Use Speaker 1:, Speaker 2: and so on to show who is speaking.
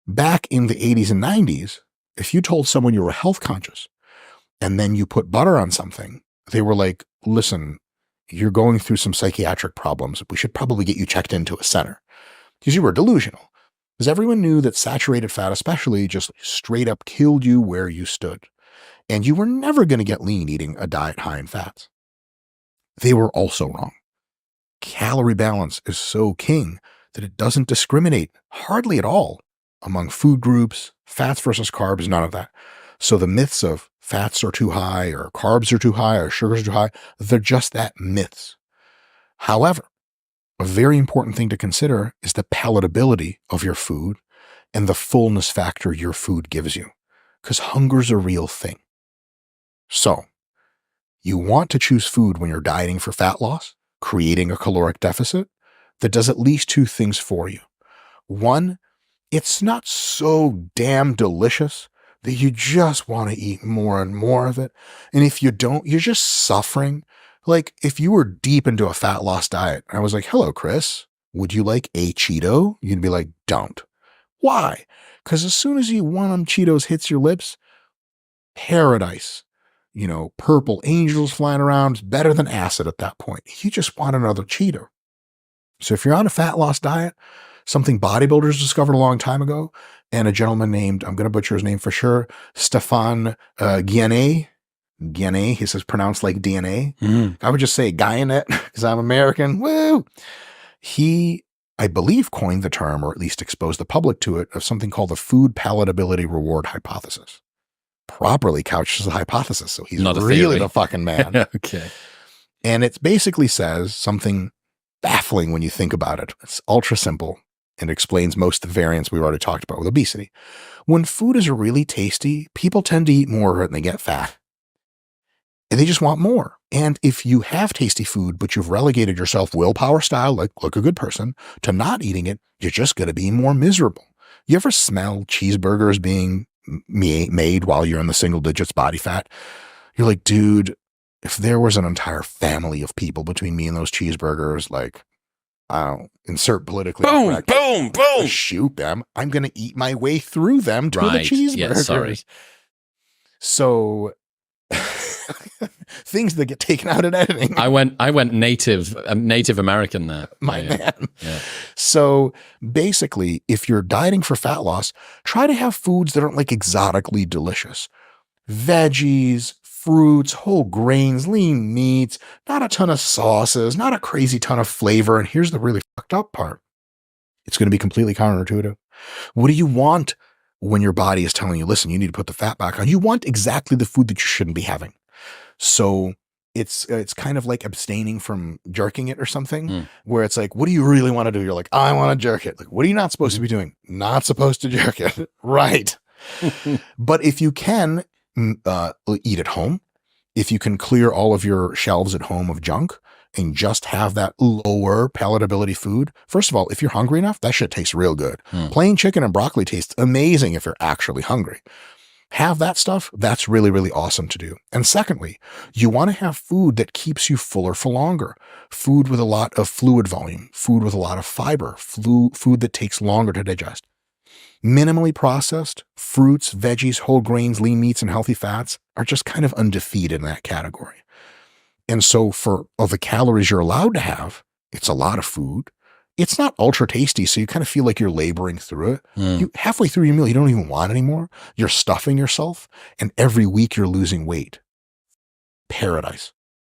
Speaker 1: Back in the 80s and 90s, if you told someone you were health conscious and then you put butter on something, they were like, listen, you're going through some psychiatric problems. We should probably get you checked into a center, because you were delusional. Because everyone knew that saturated fat especially just straight up killed you where you stood. And you were never going to get lean eating a diet high in fats. They were also wrong. Calorie balance is so king that it doesn't discriminate hardly at all among food groups, fats versus carbs, none of that. So the myths of fats are too high or carbs are too high or sugars are too high, they're just that, myths. However, a very important thing to consider is the palatability of your food and the fullness factor your food gives you, because hunger's a real thing. So you want to choose food when you're dieting for fat loss, creating a caloric deficit that does at least two things for you. One, it's not so damn delicious that you just want to eat more and more of it. And if you don't, you're just suffering. Like if you were deep into a fat loss diet, I was like, hello, Chris, would you like a Cheeto? You'd be like, don't. Why? Because as soon as one of them Cheetos hits your lips, paradise, purple angels flying around, it's better than acid at that point. You just want another Cheeto. So if you're on a fat loss diet, something bodybuilders discovered a long time ago, and a gentleman named, I'm going to butcher his name for sure, Stefan Guyenet, he says pronounced like DNA. I would just say Guyenet because I'm American. Woo! He, I believe, coined the term, or at least exposed the public to it, of something called the food palatability reward hypothesis. Properly couched as a hypothesis, so he's
Speaker 2: not
Speaker 1: really the fucking man.
Speaker 2: Okay.
Speaker 1: And it basically says something baffling when you think about it. It's ultra simple and explains most of the variants we've already talked about with obesity. When food is really tasty, people tend to eat more of it and they get fat. And they just want more. And if you have tasty food, but you've relegated yourself willpower style, like look a good person, to not eating it, you're just going to be more miserable. You ever smell cheeseburgers being made while you're in the single digits body fat? You're like, dude, if there was an entire family of people between me and those cheeseburgers, like, I don't insert politically correct,
Speaker 2: boom,
Speaker 1: shoot them, I'm going to eat my way through them to the cheeseburgers.
Speaker 2: Yeah, sorry.
Speaker 1: So things that get taken out in editing.
Speaker 2: I went Native American there.
Speaker 1: My man. Yeah. So basically, if you're dieting for fat loss, try to have foods that aren't like exotically delicious. Veggies, fruits, whole grains, lean meats, not a ton of sauces, not a crazy ton of flavor. And here's the really fucked up part. It's going to be completely counterintuitive. What do you want when your body is telling you, listen, you need to put the fat back on? You want exactly the food that you shouldn't be having. So it's kind of like abstaining from jerking it or something, where it's like, what do you really want to do? You're like, I want to jerk it. Like, what are you not supposed to be doing? Not supposed to jerk it. Right. But if you can eat at home, if you can clear all of your shelves at home of junk and just have that lower palatability food, first of all, if you're hungry enough, that shit tastes real good. Plain chicken and broccoli tastes amazing if you're actually hungry. Have that stuff. That's really, really awesome to do. And secondly, you want to have food that keeps you fuller for longer. Food with a lot of fluid volume, food with a lot of fiber, food that takes longer to digest. Minimally processed fruits, veggies, whole grains, lean meats, and healthy fats are just kind of undefeated in that category. And so for the calories you're allowed to have, it's a lot of food. It's not ultra tasty, so you kind of feel like you're laboring through it. You halfway through your meal, you don't even want it anymore. You're stuffing yourself, and every week you're losing weight. Paradise.